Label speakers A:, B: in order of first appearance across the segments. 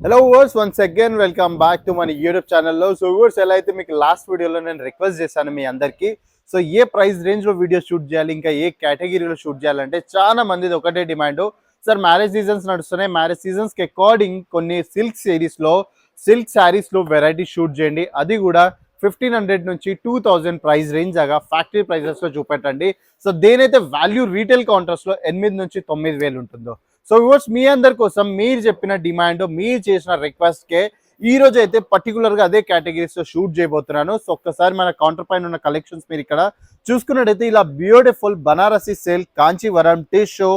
A: Hello viewers once again welcome back to మన YouTube ఛానల్లో. So viewers ఎలా అయితే మీకు లాస్ట్ వీడియోలో నేను రిక్వెస్ట్ చేశాను మీ అందరికీ, సో ఏ ప్రైస్ రేంజ్లో వీడియో షూట్ చేయాలి, ఇంకా ఏ కేటగిరీలో షూట్ చేయాలంటే చాలా మందిది ఒకటే డిమాండ్. సార్ మ్యారేజ్ సీజన్స్ నడుస్తున్నాయి, మ్యారేజ్ సీజన్స్కి అకార్డింగ్ కొన్ని సిల్క్ శారీస్లో వెరైటీ షూట్ చేయండి, అది కూడా 1500 నుంచి 2000 ప్రైస్ రేంజ్ దాకా ఫ్యాక్టరీ ప్రైజెస్లో చూపెట్టండి. సో దేనైతే వాల్యూ రీటైల్ కౌంటర్స్లో 8 నుంచి 9000 ఉంటుందో. సో వ్యూవర్స్, మీ అందరి కోసం మీరు చెప్పిన డిమాండ్, మీరు చేసిన రిక్వెస్ట్కే ఈ రోజు అయితే పర్టికులర్గా అదే కేటగిరీస్లో షూట్ చేయబోతున్నాను. సో ఒక్కసారి మన కౌంటర్ పైన ఉన్న కలెక్షన్స్ మీరు ఇక్కడ చూసుకున్నట్టయితే ఇలా beautiful Banarasi silk, Kanjeevaram, tissue,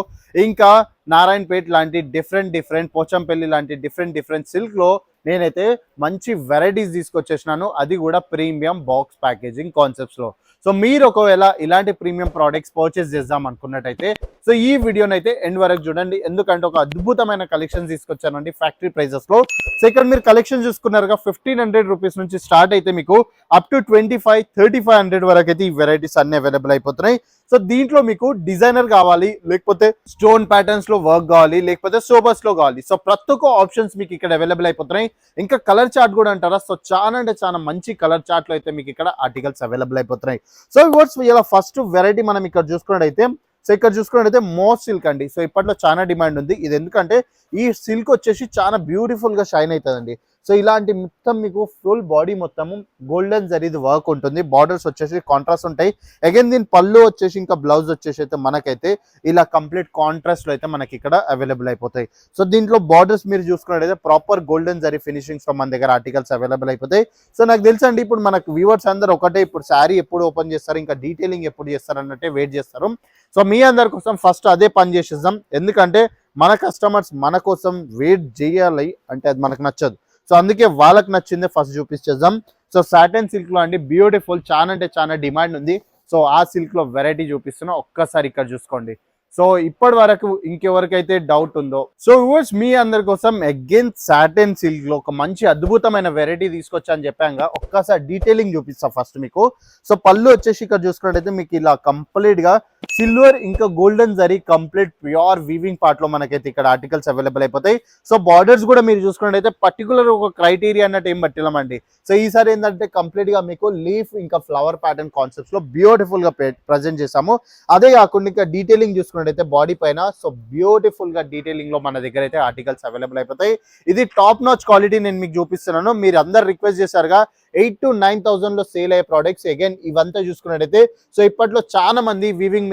A: ఇంకా నారాయణపేట్ లాంటి డిఫరెంట్ పోచంపల్లి లాంటి డిఫరెంట్ సిల్క్లో నేనైతే మంచి వెరైటీస్ తీసుకొచ్చేసినాను, అది కూడా ప్రీమియం బాక్స్ ప్యాకేజింగ్ కాన్సెప్ట్స్లో. సో మీరు ఒకవేళ ఇలాంటి ప్రీమియం ప్రోడక్ట్స్ పర్చేస్ చేద్దాం అనుకున్నట్టయితే సో ఈ వీడియోని అయితే ఎండ్ వరకు చూడండి, ఎందుకంటే ఒక అద్భుతమైన కలెక్షన్స్ తీసుకొచ్చానండి ఫ్యాక్టరీ ప్రైజెస్లో. సో ఇక్కడ మీరు కలెక్షన్ చూసుకున్నారుగా 1500 రూపీస్ నుంచి స్టార్ట్ అయితే మీకు అప్ టు 2500-3500 వరకు అయితే ఈ వెరైటీస్ అన్ని అవైలబుల్ అయిపోతున్నాయి. సో దీంట్లో మీకు డిజైనర్ కావాలి, లేకపోతే స్టోన్ ప్యాటర్న్స్ లో వర్క్ కావాలి, లేకపోతే సోబర్స్ లో కావాలి, సో ప్రతి ఒక్క ఆప్షన్స్ మీకు ఇక్కడ అవైలబుల్ అయిపోతున్నాయి. ఇంకా కలర్ చార్ట్ కూడా అంటారా, సో చాలా అంటే చాలా మంచి కలర్ చార్ట్ లో అయితే మీకు ఇక్కడ ఆర్టికల్స్ అవైలబుల్ అయిపోతున్నాయి. సో వర్డ్స్ ఇలా ఫస్ట్ వెరైటీ మనం ఇక్కడ చూసుకున్నట్టయితే, సో ఇక్కడ చూసుకున్నట్టయితే మోస్ సిల్క్ అండి. సో ఇప్పట్లో చాలా డిమాండ్ ఉంది ఇది, ఎందుకంటే ఈ సిల్క్ వచ్చేసి చాలా బ్యూటిఫుల్ గా షైన్ అవుతుందండి. సో ఇలాంటి మొత్తం మీకు ఫుల్ బాడీ మొత్తము గోల్డెన్ జరీది వర్క్ ఉంటుంది, బార్డర్స్ వచ్చేసి కాంట్రాస్ట్ ఉంటాయి. అగైన్ దీని పళ్ళు వచ్చేసి ఇంకా బ్లౌజ్ వచ్చేసి అయితే మనకైతే ఇలా కంప్లీట్ కాంట్రాస్ట్ లో అయితే మనకి ఇక్కడ అవైలబుల్ అయిపోతాయి. సో దీంట్లో బార్డర్స్ మీరు చూసుకున్నట్టయితే ప్రాపర్ గోల్డెన్ జరీ ఫినిషింగ్స్ లో మన దగ్గర ఆర్టికల్స్ అవైలబుల్ అయిపోతాయి. సో నాకు తెలుసండి ఇప్పుడు మనకు వ్యూవర్స్ అందరూ ఒకటే, ఇప్పుడు శారీ ఎప్పుడు ఓపెన్ చేస్తారు, ఇంకా డీటెయిలింగ్ ఎప్పుడు చేస్తారు అన్నట్టే వెయిట్ చేస్తారు. సో మీ అందరి కోసం ఫస్ట్ అదే పని చేసేద్దాం, ఎందుకంటే మన కస్టమర్స్ మన కోసం వెయిట్ చేయాలి అంటే అది మనకు నచ్చదు. సో అందుకే వాళ్ళకి నచ్చిందే ఫస్ట్ చూపించేద్దాం. సో సాటన్ సిల్క్ లో అండి బ్యూటిఫుల్ చాలా అంటే చాలా డిమాండ్ ఉంది. సో ఆ సిల్క్ లో వెరైటీ చూపిస్తున్నా, ఒక్కసారి ఇక్కడ చూసుకోండి. సో ఇప్పటి వరకు ఇంకెవరికైతే డౌట్ ఉందో, సో వ్యూవర్స్ మీ అందరి కోసం అగైన్ సాటన్ సిల్క్ లో ఒక మంచి అద్భుతమైన వెరైటీ తీసుకొచ్చా అని చెప్పాక ఒక్కసారి డీటెయిలింగ్ చూపిస్తా ఫస్ట్ మీకు. సో పళ్ళు వచ్చేసి ఇక్కడ చూసుకున్నట్టయితే మీకు ఇలా కంప్లీట్ గా సిల్వర్ ఇంకా golden zari complete pure weaving part లో మనకైతే ఇక్కడ ఆర్టికల్స్ అవైలబుల్ అయిపోతాయి. సో బార్డర్స్ కూడా మీరు చూసుకున్నట్టయితే పర్టికులర్ ఒక క్రైటీరియా అన్నట్టు ఏం పట్టినామండి. సో ఈసారి ఏంటంటే కంప్లీట్ గా మీకు లీఫ్ ఇంకా ఫ్లవర్ ప్యాటర్న్ కాన్సెప్ట్స్ లో బ్యూటిఫుల్ గా ప్రజెంట్ చేసాము. అదే కాకుండా ఇంకా డీటెయిలింగ్ చూసుకున్నట్టయితే బాడీ పైన సో బ్యూటిఫుల్ గా డీటెయిలింగ్ లో మన దగ్గర అయితే ఆర్టికల్స్ అవైలబుల్ అయిపోతాయి. ఇది టాప్ నాచ్ క్వాలిటీ నేను మీకు చూపిస్తున్నాను. మీరు అందరు రిక్వెస్ట్ చేశారుగా 8,000 to 9,000 లో సేల్ అయ్యే ప్రోడక్ట్స్. అగైన్ ఇవంతా చూసుకున్నట్టయితే సో ఇప్పట్లో చాలా మంది వీవింగ్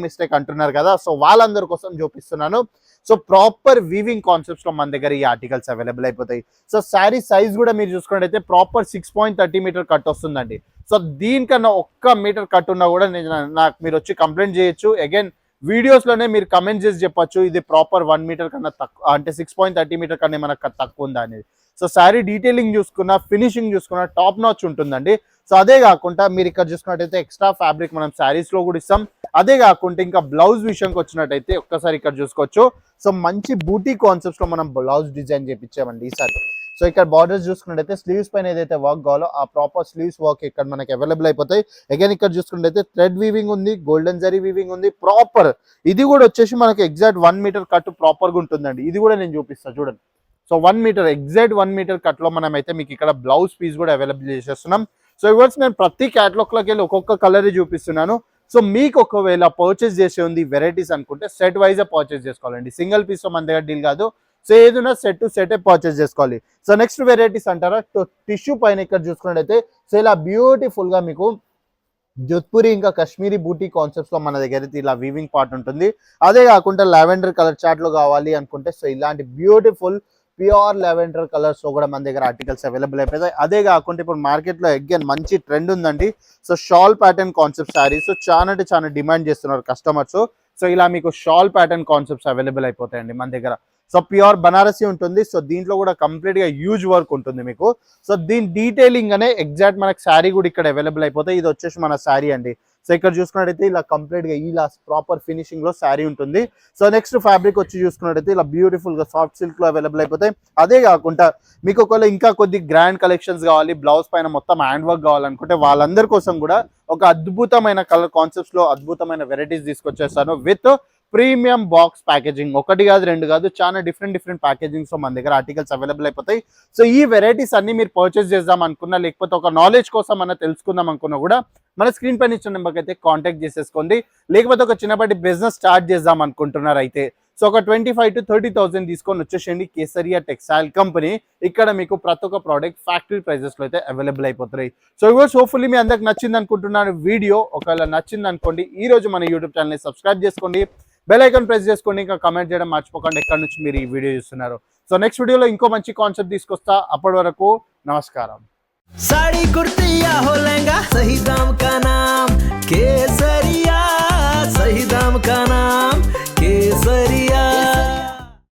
A: మిస్టేక్ అంటున్నారు కదా, సో వాళ్ళందరి కోసం చూపిస్తున్నాను. సో ప్రాపర్ వీవింగ్ కాన్సెప్ట్స్ లో మన దగ్గర ఈ ఆర్టికల్స్ అవైలబుల్ అయిపోతాయి. సో శారీ సైజ్ కూడా మీరు చూసుకున్నట్టయితే ప్రాపర్ 6.30 మీటర్ కట్ వస్తుందండి. సో దీనికన్నా 1 మీటర్ కట్ ఉన్నా కూడా నాకు మీరు వచ్చి కంప్లైంట్ చేయొచ్చు. అగైన్ వీడియోస్ లోనే మీరు కమెంట్ చేసి చెప్పొచ్చు ఇది ప్రాపర్ 1 మీటర్ కన్నా తక్కువ, అంటే 6.30 మీటర్ కన్నా మనకు తక్కువ ఉందా అనేది. సో శారీ డీటెయిలింగ్ చూసుకున్నా, ఫినిషింగ్ చూసుకున్నా టాప్ నాచ్ ఉంటుందండి. సో అదే కాకుండా మీరు ఇక్కడ చూసుకున్నట్టయితే ఎక్స్ట్రా ఫ్యాబ్రిక్ మనం శారీస్ లో కూడా ఇస్తాం. అదే కాకుండా ఇంకా బ్లౌజ్ విషయంకి వచ్చినట్టయితే ఒక్కసారి ఇక్కడ చూసుకోవచ్చు. సో మంచి బూటీ కాన్సెప్ట్స్ లో మనం బ్లౌజ్ డిజైన్ చేయించామండి ఈసారి. సో ఇక్కడ బార్డర్స్ చూసుకున్నట్టయితే స్లీవ్స్ పైన ఏదైతే వర్క్ కావాలో ఆ ప్రాపర్ స్లీవ్స్ వర్క్ ఇక్కడ మనకి అవైలబుల్ అయిపోతాయి. అగైన్ ఇక్కడ చూసుకున్నట్టయితే థ్రెడ్ వీవింగ్ ఉంది, గోల్డెన్ జరీ వీవింగ్ ఉంది ప్రాపర్. ఇది కూడా వచ్చేసి మనకి ఎగ్జాక్ట్ 1 మీటర్ కట్ ప్రాపర్ గా ఉంటుందండి. ఇది కూడా నేను చూపిస్తాను చూడండి. So 1 metre exact 1 metre cut లో మనం అయితే మీకు ఇక్కడ బ్లౌజ్ పీస్ కూడా అవైలబుల్ చేసేస్తున్నాం. సో ఇవర్స్ నేను ప్రతి క్యాటలాగ్ లోకి వెళ్ళి ఒక్కొక్క కలర్ చూపిస్తున్నాను. సో మీకు ఒకవేళ పర్చేస్ చేసే ఉంది వెరైటీస్ అనుకుంటే సెట్ వైజ్ పర్చేస్ చేసుకోవాలండి, సింగిల్ పీస్ మన దగ్గర డీల్ కాదు. సో ఏదైనా సెట్ పర్చేస్ చేసుకోవాలి. సో నెక్స్ట్ వెరైటీస్ అంటారా, టిష్యూ పైన ఇక్కడ చూసుకున్నట్టయితే సో ఇలా బ్యూటిఫుల్ గా మీకు జోధ్పూరి ఇంకా కాశ్మీరీ బూటీ కాన్సెప్ట్స్ లో మన దగ్గర అయితే ఇలా వీవింగ్ పార్ట్ ఉంటుంది. అదే కాకుండా లావెండర్ కలర్ చార్ట్ లో కావాలి అనుకుంటే సో ఇలాంటి బ్యూటిఫుల్ ప్యూర్ లావెండర్ కలర్స్ లో కూడా మన దగ్గర ఆర్టికల్స్ అవైలబుల్ అయిపోతాయి. అదే కాకుండా ఇప్పుడు మార్కెట్ లో అగైన్ మంచి ట్రెండ్ ఉందండి. So shawl pattern concept saris చాలా అంటే చాలా డిమాండ్ చేస్తున్నారు కస్టమర్స్. సో ఇలా మీకు షాల్ ప్యాటర్న్ కాన్సెప్ట్స్ అవైలబుల్ అయిపోతాయండి మన దగ్గర. సో ప్యూర్ బనారసి ఉంటుంది. సో దీంట్లో కూడా కంప్లీట్ గా హ్యూజ్ వర్క్ ఉంటుంది మీకు. సో దీని డీటెయిలింగ్ అనే ఎగ్జాక్ట్ మనకి శారీ కూడా ఇక్కడ అవైలబుల్ అయిపోతాయి. ఇది వచ్చేసి మన శారీ అండి. సో ఇక్కడ చూసుకున్నట్టయితే ఇలా కంప్లీట్ గా ఇలా ప్రాపర్ ఫినిషింగ్ లో శారీ ఉంటుంది. సో నెక్స్ట్ ఫ్యాబ్రిక్ వచ్చి చూసుకున్నట్టయితే ఇలా బ్యూటిఫుల్ గా సాఫ్ట్ సిల్క్ లో అవైలబుల్ అయిపోతాయి. అదే కాకుండా మీకు ఒకవేళ ఇంకా కొద్ది గ్రాండ్ కలెక్షన్స్ కావాలి, బ్లౌజ్ పైన మొత్తం హ్యాండ్ వర్క్ కావాలనుకుంటే వాళ్ళందరి కోసం కూడా ఒక అద్భుతమైన కలర్ కాన్సెప్ట్స్ లో అద్భుతమైన వెరైటీస్ తీసుకొచ్చేస్తాను విత్ ప్రీమియం బాక్స్ ప్యాకేజింగ్, ఒకటి కాదు రెండు కాదు, చాలా డిఫరెంట్ ప్యాకేజింగ్స్ మన దగ్గర ఆర్టికల్స్ అవైలబుల్ అయిపోతాయి. సో ఈ వెరైటీస్ అన్ని మీరు పర్చేస్ చేద్దాం అనుకున్నా, లేకపోతే ఒక నాలెడ్జ్ కోసం అన్న తెలుసుకుందాం అనుకున్నా కూడా మన స్క్రీన్ పైన ఇచ్చిన నెంబర్కి అయితే కాంటాక్ట్ చేసేసుకోండి. లేకపోతే ఒక చిన్నపాటి బిజినెస్ స్టార్ట్ చేద్దాం అనుకుంటున్నారు అయితే సో ఒక 25,000 to 30,000 తీసుకొని వచ్చేసేయండి. కేసరియా టెక్స్టైల్ కంపెనీ, ఇక్కడ మీకు ప్రతి ఒక్క ప్రోడక్ట్ ఫ్యాక్టరీ ప్రైజెస్లో అయితే అవైలబుల్ అయిపోతాయి. సో ఇవర్స్ హోప్ఫుల్లీ మీ అందరికి నచ్చింది అనుకుంటున్నాను వీడియో. ఒకవేళ నచ్చింది అనుకోండి, ఈ రోజు మన యూట్యూబ్ ఛానల్ని సబ్స్క్రైబ్ చేసుకోండి, బెల్ ఐకాన్ ప్రెస్ చేసుకోండి, ఇంకా కమెంట్ చేయడం మర్చిపోకండి ఎక్కడి నుంచి మీరు ఈ వీడియో చూస్తున్నారు. సో నెక్స్ట్ వీడియోలో ఇంకో మంచి కాన్సెప్ట్ తీసుకొస్తా. అప్పటి వరకు నమస్కారం.
B: साड़ी कुर्ती या हो लहंगा, सही दाम का नाम केसरिया, सही दाम का नाम